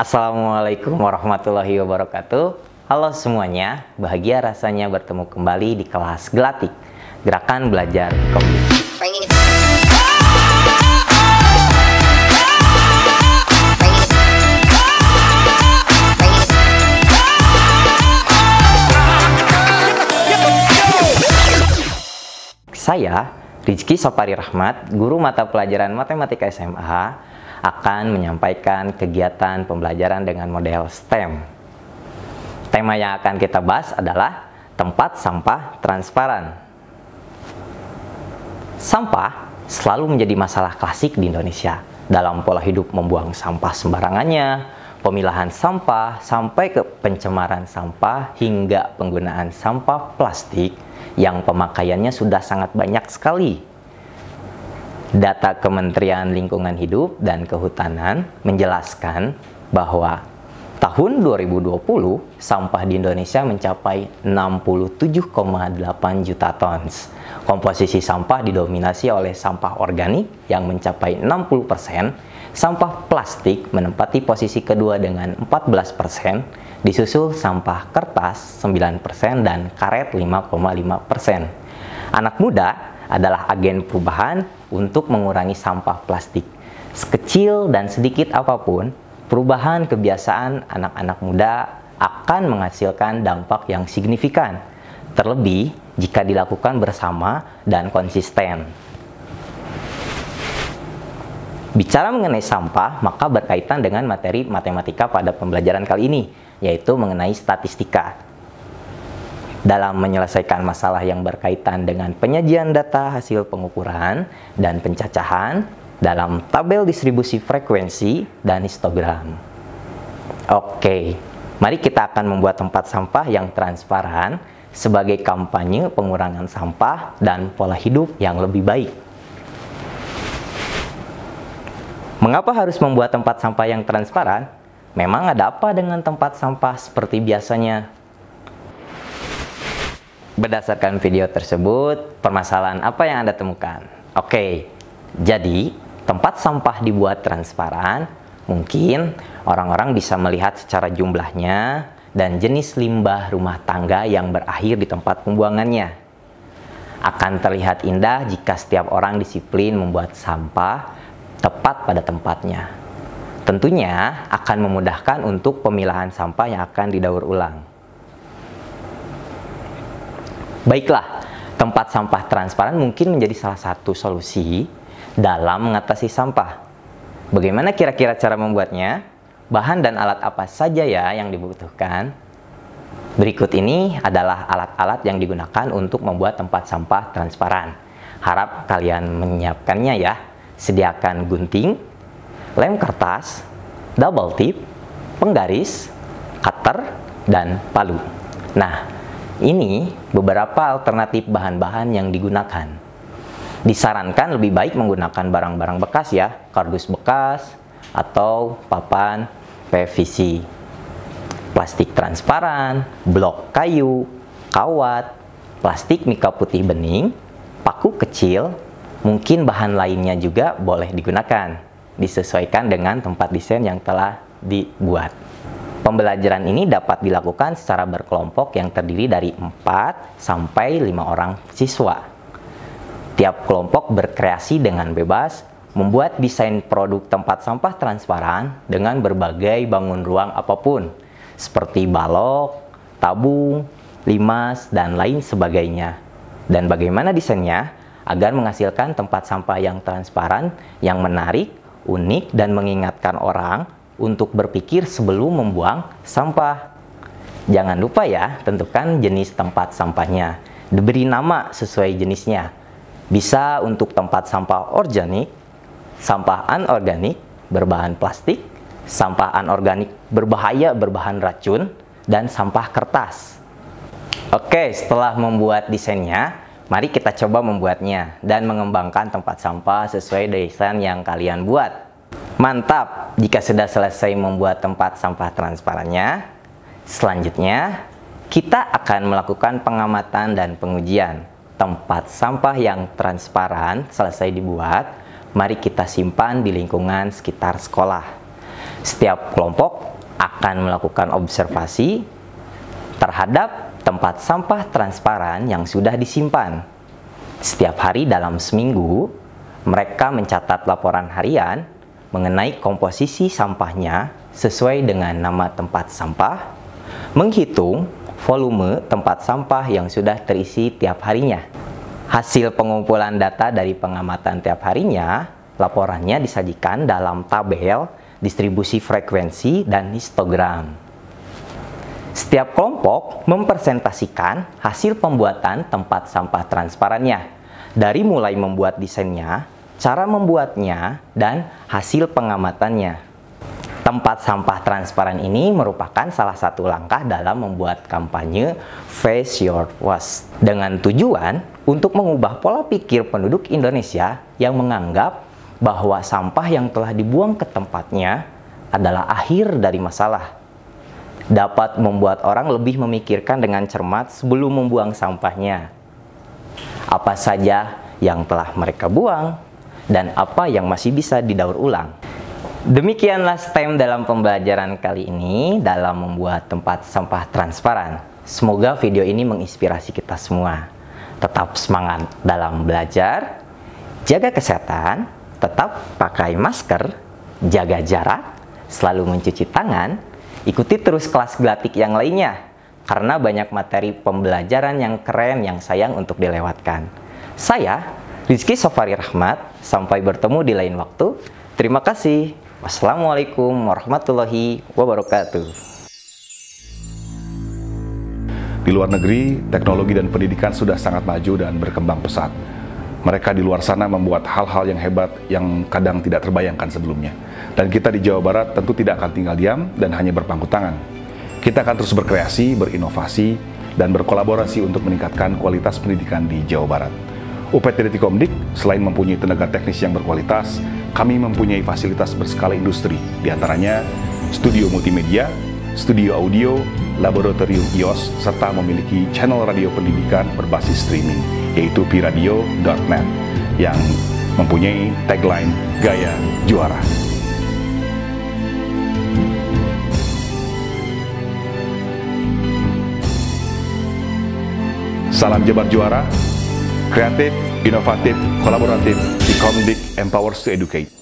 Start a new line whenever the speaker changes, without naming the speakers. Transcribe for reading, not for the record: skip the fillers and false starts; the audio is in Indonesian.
Assalamualaikum warahmatullahi wabarakatuh. Halo semuanya, bahagia rasanya bertemu kembali di kelas Gelatik, Gerakan Belajar Kognisi. Saya, Rizky Sopari Rahmat, guru mata pelajaran Matematika SMA, akan menyampaikan kegiatan pembelajaran dengan model STEM. Tema yang akan kita bahas adalah tempat sampah transparan. Sampah selalu menjadi masalah klasik di Indonesia. Dalam pola hidup membuang sampah sembarangannya, pemilahan sampah, sampai ke pencemaran sampah, hingga penggunaan sampah plastik yang pemakaiannya sudah sangat banyak sekali. Data Kementerian Lingkungan Hidup dan Kehutanan menjelaskan bahwa tahun 2020 sampah di Indonesia mencapai 67,8 juta tons. Komposisi sampah didominasi oleh sampah organik yang mencapai 60%, sampah plastik menempati posisi kedua dengan 14%, disusul sampah kertas 9% dan karet 5,5%. Anak muda adalah agen perubahan untuk mengurangi sampah plastik. Sekecil dan sedikit apapun, perubahan kebiasaan anak-anak muda akan menghasilkan dampak yang signifikan, terlebih jika dilakukan bersama dan konsisten. Bicara mengenai sampah, maka berkaitan dengan materi matematika pada pembelajaran kali ini, yaitu mengenai statistika. Dalam menyelesaikan masalah yang berkaitan dengan penyajian data hasil pengukuran dan pencacahan dalam tabel distribusi frekuensi dan histogram. Oke, mari kita akan membuat tempat sampah yang transparan sebagai kampanye pengurangan sampah dan pola hidup yang lebih baik. Mengapa harus membuat tempat sampah yang transparan? Memang ada apa dengan tempat sampah seperti biasanya? Berdasarkan video tersebut, permasalahan apa yang Anda temukan? Oke, jadi tempat sampah dibuat transparan, mungkin orang-orang bisa melihat secara jumlahnya dan jenis limbah rumah tangga yang berakhir di tempat pembuangannya. Akan terlihat indah jika setiap orang disiplin membuat sampah tepat pada tempatnya. Tentunya akan memudahkan untuk pemilahan sampah yang akan didaur ulang. Baiklah, tempat sampah transparan mungkin menjadi salah satu solusi dalam mengatasi sampah. Bagaimana kira-kira cara membuatnya? Bahan dan alat apa saja ya yang dibutuhkan? Berikut ini adalah alat-alat yang digunakan untuk membuat tempat sampah transparan. Harap kalian menyiapkannya ya. Sediakan gunting, lem kertas, double tip, penggaris, cutter, dan palu. Nah, ini beberapa alternatif bahan-bahan yang digunakan. Disarankan lebih baik menggunakan barang-barang bekas ya, kardus bekas atau papan PVC, plastik transparan, blok kayu, kawat, plastik mika putih bening, paku kecil, mungkin bahan lainnya juga boleh digunakan, disesuaikan dengan tempat desain yang telah dibuat. Pembelajaran ini dapat dilakukan secara berkelompok yang terdiri dari 4 sampai 5 orang siswa. Tiap kelompok berkreasi dengan bebas, membuat desain produk tempat sampah transparan dengan berbagai bangun ruang apapun, seperti balok, tabung, limas, dan lain sebagainya. Dan bagaimana desainnya agar menghasilkan tempat sampah yang transparan, yang menarik, unik, dan mengingatkan orang untuk berpikir sebelum membuang sampah. Jangan lupa ya, tentukan jenis tempat sampahnya. Diberi nama sesuai jenisnya. Bisa untuk tempat sampah organik, sampah anorganik berbahan plastik, sampah anorganik berbahaya berbahan racun, dan sampah kertas. Oke, setelah membuat desainnya, mari kita coba membuatnya dan mengembangkan tempat sampah sesuai desain yang kalian buat. Mantap, jika sudah selesai membuat tempat sampah transparannya, selanjutnya kita akan melakukan pengamatan dan pengujian. Tempat sampah yang transparan selesai dibuat, mari kita simpan di lingkungan sekitar sekolah. Setiap kelompok akan melakukan observasi terhadap tempat sampah transparan yang sudah disimpan. Setiap hari dalam seminggu, mereka mencatat laporan harian mengenai komposisi sampahnya sesuai dengan nama tempat sampah, menghitung volume tempat sampah yang sudah terisi tiap harinya. Hasil pengumpulan data dari pengamatan tiap harinya, laporannya disajikan dalam tabel distribusi frekuensi dan histogram. Setiap kelompok mempresentasikan hasil pembuatan tempat sampah transparannya, dari mulai membuat desainnya, cara membuatnya, dan hasil pengamatannya. Tempat sampah transparan ini merupakan salah satu langkah dalam membuat kampanye Face Your Waste, dengan tujuan untuk mengubah pola pikir penduduk Indonesia yang menganggap bahwa sampah yang telah dibuang ke tempatnya adalah akhir dari masalah. Dapat membuat orang lebih memikirkan dengan cermat sebelum membuang sampahnya. Apa saja yang telah mereka buang dan apa yang masih bisa didaur ulang. Demikianlah STEM dalam pembelajaran kali ini dalam membuat tempat sampah transparan. Semoga video ini menginspirasi kita semua. Tetap semangat dalam belajar, jaga kesehatan, tetap pakai masker, jaga jarak, selalu mencuci tangan, ikuti terus kelas Glatik yang lainnya, karena banyak materi pembelajaran yang keren yang sayang untuk dilewatkan. Saya, Rizky Sofari Rahmat, sampai bertemu di lain waktu. Terima kasih. Wassalamualaikum warahmatullahi wabarakatuh.
Di luar negeri, teknologi dan pendidikan sudah sangat maju dan berkembang pesat. Mereka di luar sana membuat hal-hal yang hebat yang kadang tidak terbayangkan sebelumnya. Dan kita di Jawa Barat tentu tidak akan tinggal diam dan hanya berpangku tangan. Kita akan terus berkreasi, berinovasi, dan berkolaborasi untuk meningkatkan kualitas pendidikan di Jawa Barat. UPT Komdik, selain mempunyai tenaga teknis yang berkualitas, kami mempunyai fasilitas berskala industri, diantaranya studio multimedia, studio audio, laboratorium IOS, serta memiliki channel radio pendidikan berbasis streaming, yaitu piradio.net, yang mempunyai tagline Gaya Juara. Salam Jabar Juara, kreatif, inovatif, kolaboratif, Komdik empowers to educate.